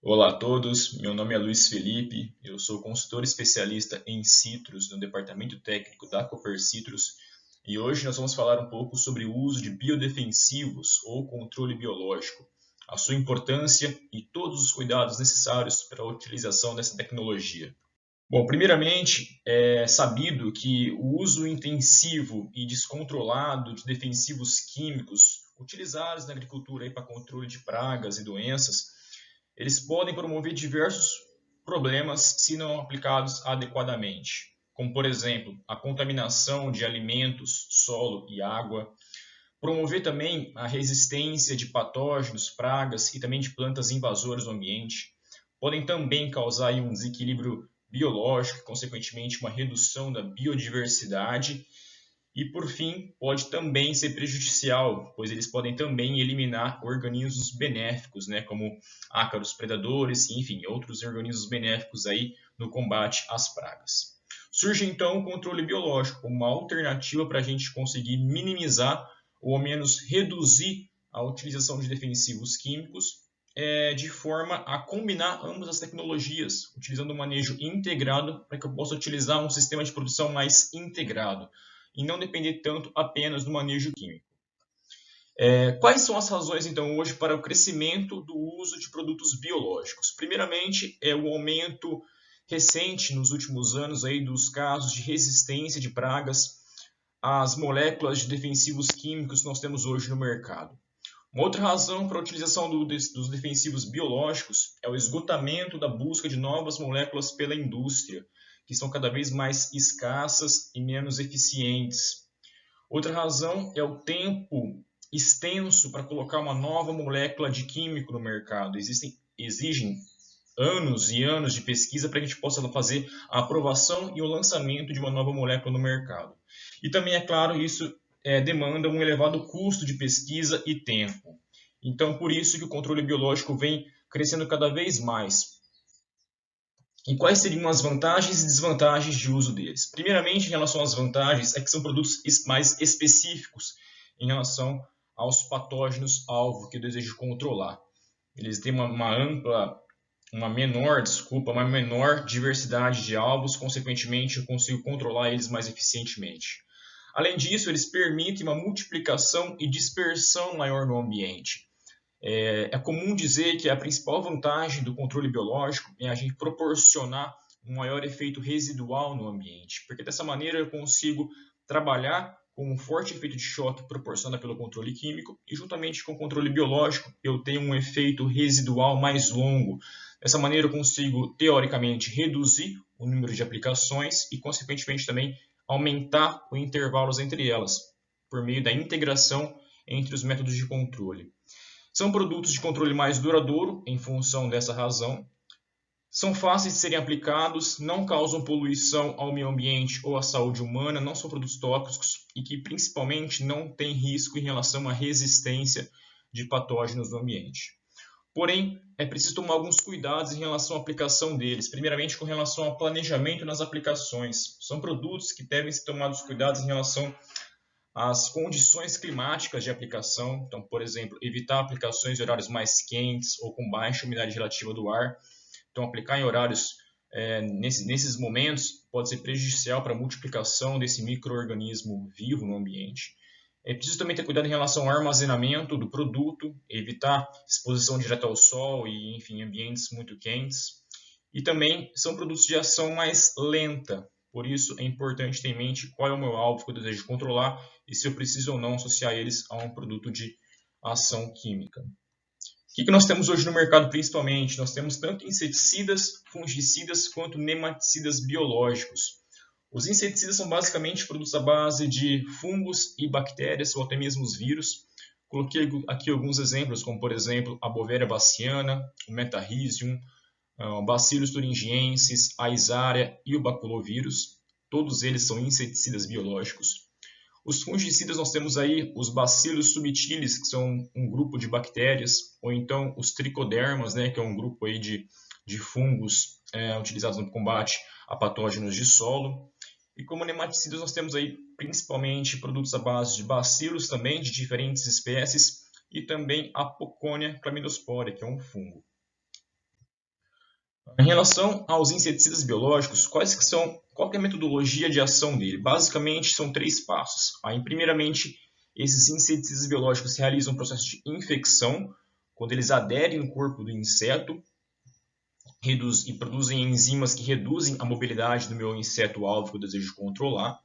Olá a todos, meu nome é Luiz Felipe, eu sou consultor especialista em citrus no departamento técnico da Cooper Citrus e hoje nós vamos falar um pouco sobre o uso de biodefensivos ou controle biológico, a sua importância e todos os cuidados necessários para a utilização dessa tecnologia. Bom, primeiramente, é sabido que o uso intensivo e descontrolado de defensivos químicos utilizados na agricultura para controle de pragas e doenças eles podem promover diversos problemas se não aplicados adequadamente, como, por exemplo, a contaminação de alimentos, solo e água, promover também a resistência de patógenos, pragas e também de plantas invasoras no ambiente, podem também causar um desequilíbrio biológico, consequentemente uma redução da biodiversidade e, por fim, pode também ser prejudicial, pois eles podem também eliminar organismos benéficos, né, como ácaros predadores, enfim, outros organismos benéficos aí no combate às pragas. Surge então o controle biológico como uma alternativa para a gente conseguir minimizar ou ao menos reduzir a utilização de defensivos químicos de forma a combinar ambas as tecnologias, utilizando um manejo integrado para que eu possa utilizar um sistema de produção mais integrado e não depender tanto apenas do manejo químico. Quais são as razões, então, hoje para o crescimento do uso de produtos biológicos? Primeiramente, é o aumento recente, nos últimos anos, aí, dos casos de resistência de pragas às moléculas de defensivos químicos que nós temos hoje no mercado. Uma outra razão para a utilização dos defensivos biológicos é o esgotamento da busca de novas moléculas pela indústria, que são cada vez mais escassas e menos eficientes. Outra razão é o tempo extenso para colocar uma nova molécula de químico no mercado. Exigem anos e anos de pesquisa para que a gente possa fazer a aprovação e o lançamento de uma nova molécula no mercado. E também, é claro, isso demanda um elevado custo de pesquisa e tempo. Então, por isso que o controle biológico vem crescendo cada vez mais. E quais seriam as vantagens e desvantagens de uso deles? Primeiramente, em relação às vantagens, é que são produtos mais específicos em relação aos patógenos-alvo que eu desejo controlar. Eles têm uma menor diversidade de alvos, consequentemente, eu consigo controlar eles mais eficientemente. Além disso, eles permitem uma multiplicação e dispersão maior no ambiente. É comum dizer que a principal vantagem do controle biológico é a gente proporcionar um maior efeito residual no ambiente, porque dessa maneira eu consigo trabalhar com um forte efeito de choque proporcionado pelo controle químico e juntamente com o controle biológico eu tenho um efeito residual mais longo. Dessa maneira eu consigo, teoricamente, reduzir o número de aplicações e, consequentemente, também aumentar os intervalos entre elas, por meio da integração entre os métodos de controle. São produtos de controle mais duradouro em função dessa razão. São fáceis de serem aplicados, não causam poluição ao meio ambiente ou à saúde humana, não são produtos tóxicos e que principalmente não têm risco em relação à resistência de patógenos no ambiente. Porém, é preciso tomar alguns cuidados em relação à aplicação deles. Primeiramente, com relação ao planejamento nas aplicações. São produtos que devem ser tomados cuidados em relação as condições climáticas de aplicação, então, por exemplo, evitar aplicações em horários mais quentes ou com baixa umidade relativa do ar. Então, aplicar em horários nesses momentos pode ser prejudicial para a multiplicação desse micro-organismo vivo no ambiente. É preciso também ter cuidado em relação ao armazenamento do produto, evitar exposição direta ao sol e, enfim, ambientes muito quentes. E também são produtos de ação mais lenta, por isso é importante ter em mente qual é o meu alvo que eu desejo controlar e se eu preciso ou não associar eles a um produto de ação química. O que nós temos hoje no mercado principalmente? Nós temos tanto inseticidas, fungicidas quanto nematicidas biológicos. Os inseticidas são basicamente produtos à base de fungos e bactérias ou até mesmo os vírus. Coloquei aqui alguns exemplos, como por exemplo a Bovéria baciana, o Metarhizium, Bacillus thuringiensis, a Aisária e o baculovírus. Todos eles são inseticidas biológicos. Os fungicidas nós temos aí os Bacillus subtilis, que são um grupo de bactérias, ou então os tricodermas, né, que é um grupo aí de fungos utilizados no combate a patógenos de solo. E como nematicidas nós temos aí principalmente produtos à base de bacilos também, de diferentes espécies, e também a Poconia chlamydospora, que é um fungo. Em relação aos inseticidas biológicos, qual que é a metodologia de ação dele? Basicamente, são 3 passos. Aí, primeiramente, esses inseticidas biológicos realizam um processo de infecção, quando eles aderem no corpo do inseto e produzem enzimas que reduzem a mobilidade do meu inseto-alvo que eu desejo controlar.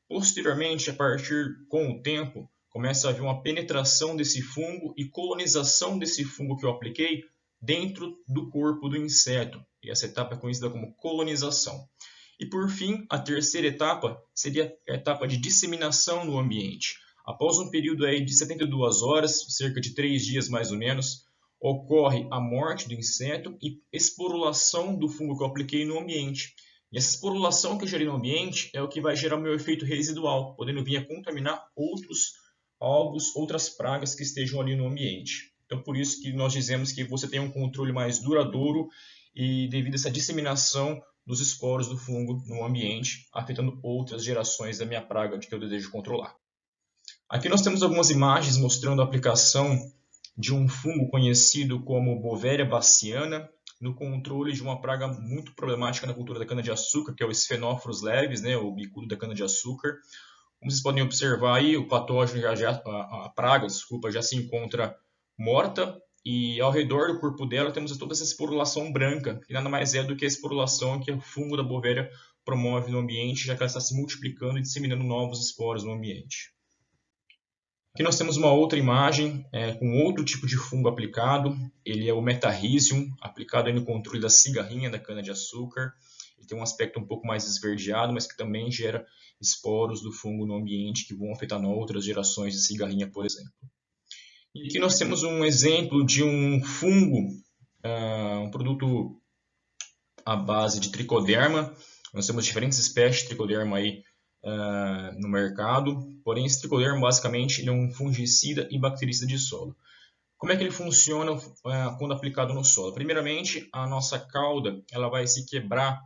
Posteriormente, a partir com o tempo, começa a haver uma penetração desse fungo e colonização desse fungo que eu apliquei dentro do corpo do inseto. E essa etapa é conhecida como colonização. E por fim, a terceira etapa seria a etapa de disseminação no ambiente. Após um período aí de 72 horas, cerca de 3 dias mais ou menos, ocorre a morte do inseto e esporulação do fungo que eu apliquei no ambiente. E essa esporulação que eu gerei no ambiente é o que vai gerar o meu efeito residual, podendo vir a contaminar outros alvos, outras pragas que estejam ali no ambiente. Então, por isso que nós dizemos que você tem um controle mais duradouro e devido a essa disseminação dos esporos do fungo no ambiente, afetando outras gerações da minha praga que eu desejo controlar. Aqui nós temos algumas imagens mostrando a aplicação de um fungo conhecido como Bovéria baciana no controle de uma praga muito problemática na cultura da cana-de-açúcar, que é o Sphenophrus levis, né, o bicudo da cana-de-açúcar. Como vocês podem observar aí, o patógeno, a praga, desculpa, já se encontra morta e ao redor do corpo dela temos toda essa esporulação branca, que nada mais é do que a esporulação que o fungo da Bovéria promove no ambiente, já que ela está se multiplicando e disseminando novos esporos no ambiente. Aqui nós temos uma outra imagem com outro tipo de fungo aplicado. Ele é o Metarrhizium, aplicado no controle da cigarrinha da cana-de-açúcar. Ele tem um aspecto um pouco mais esverdeado, mas que também gera esporos do fungo no ambiente que vão afetar outras gerações de cigarrinha, por exemplo. E aqui nós temos um exemplo de um fungo, um produto à base de tricoderma. Nós temos diferentes espécies de tricoderma aí no mercado, porém esse tricoderma basicamente ele é um fungicida e bactericida de solo. Como é que ele funciona quando aplicado no solo? Primeiramente, a nossa cauda ela vai se quebrar,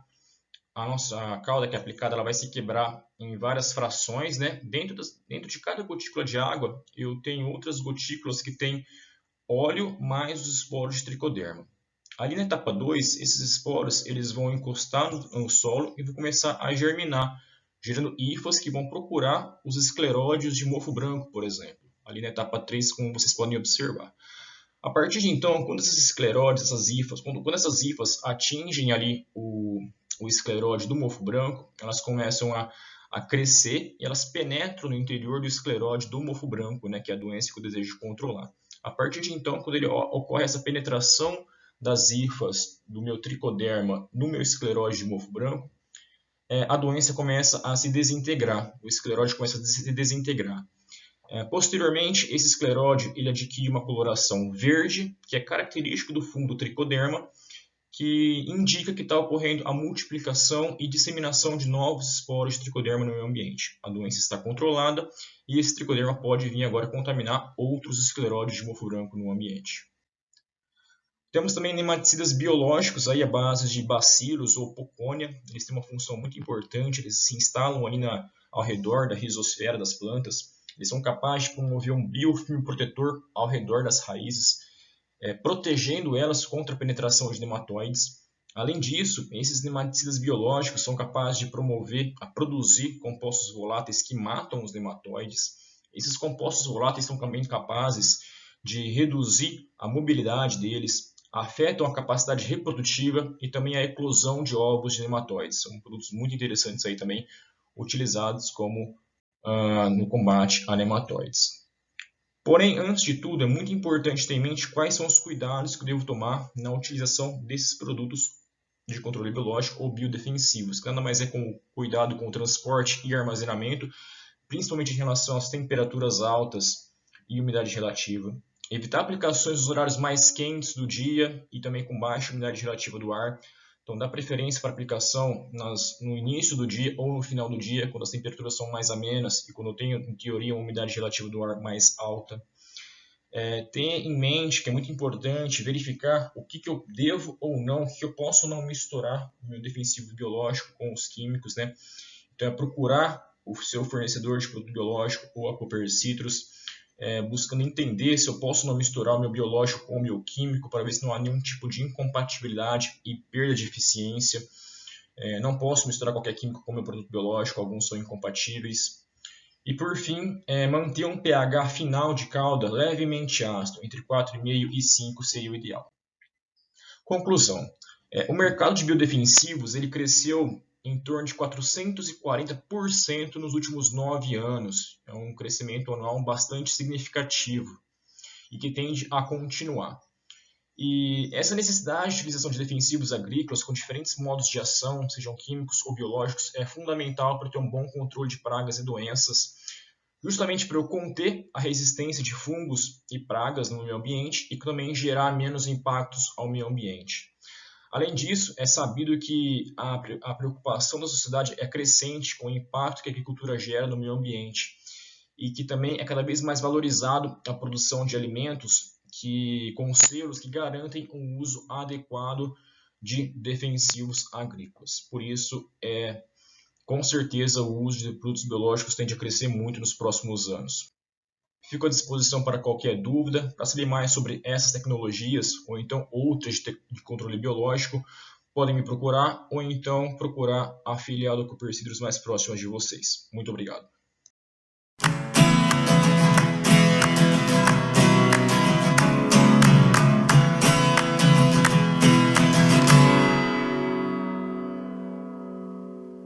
a nossa cauda que é aplicada ela vai se quebrar em várias frações, né? Dentro de cada gotícula de água eu tenho outras gotículas que têm óleo mais os esporos de tricoderma. Ali na etapa 2, esses esporos eles vão encostar no solo e vão começar a germinar, gerando hifas que vão procurar os escleródios de mofo branco, por exemplo. Ali na etapa 3, como vocês podem observar. A partir de então, quando esses escleródios, quando essas hifas atingem ali o escleródio do mofo branco, elas começam a crescer e elas penetram no interior do escleródio do mofo branco, né, que é a doença que eu desejo controlar. A partir de então, quando ocorre essa penetração das hifas do meu tricoderma no meu escleróide de mofo branco, a doença começa a se desintegrar, o escleróide começa a se desintegrar. Posteriormente, esse escleróide ele adquire uma coloração verde, que é característico do fungo do tricoderma, que indica que está ocorrendo a multiplicação e disseminação de novos esporos de tricoderma no meio ambiente. A doença está controlada e esse tricoderma pode vir agora contaminar outros escleróides de mofo branco no ambiente. Temos também nematicidas biológicos aí à base de bacilos ou pocônia. Eles têm uma função muito importante, eles se instalam ali ao redor da rizosfera das plantas. Eles são capazes de promover um biofilme protetor ao redor das raízes, protegendo elas contra a penetração de nematóides. Além disso, esses nematicidas biológicos são capazes de produzir compostos voláteis que matam os nematóides. Esses compostos voláteis são também capazes de reduzir a mobilidade deles, afetam a capacidade reprodutiva e também a eclosão de ovos de nematóides. São produtos muito interessantes aí também, utilizados como no combate a nematóides. Porém, antes de tudo, é muito importante ter em mente quais são os cuidados que eu devo tomar na utilização desses produtos de controle biológico ou biodefensivos, que nada mais é com cuidado com o transporte e armazenamento, principalmente em relação às temperaturas altas e umidade relativa. Evitar aplicações nos horários mais quentes do dia e também com baixa umidade relativa do ar. Então, dá preferência para aplicação no início do dia ou no final do dia, quando as temperaturas são mais amenas e quando eu tenho, em teoria, uma umidade relativa do ar mais alta. Tenha em mente que é muito importante verificar o que eu devo ou não, o que eu posso não misturar no meu defensivo biológico com os químicos, né? Então, procurar o seu fornecedor de produto biológico ou a Cooper Citrus, buscando entender se eu posso não misturar o meu biológico com o meu químico, para ver se não há nenhum tipo de incompatibilidade e perda de eficiência. Não posso misturar qualquer químico com o meu produto biológico, alguns são incompatíveis. E por fim, manter um pH final de calda levemente ácido, entre 4,5 e 5 seria o ideal. Conclusão. O mercado de biodefensivos ele cresceu em torno de 440% nos últimos 9 anos. É um crescimento anual bastante significativo e que tende a continuar. E essa necessidade de utilização de defensivos agrícolas com diferentes modos de ação, sejam químicos ou biológicos, é fundamental para ter um bom controle de pragas e doenças, justamente para eu conter a resistência de fungos e pragas no meio ambiente e também gerar menos impactos ao meio ambiente. Além disso, é sabido que a preocupação da sociedade é crescente com o impacto que a agricultura gera no meio ambiente e que também é cada vez mais valorizado a produção de alimentos com selos que garantem um uso adequado de defensivos agrícolas. Por isso, com certeza, o uso de produtos biológicos tende a crescer muito nos próximos anos. Fico à disposição para qualquer dúvida. Para saber mais sobre essas tecnologias ou então outras de controle biológico, podem me procurar ou então procurar a filial do Cooper Citrus mais próxima de vocês. Muito obrigado.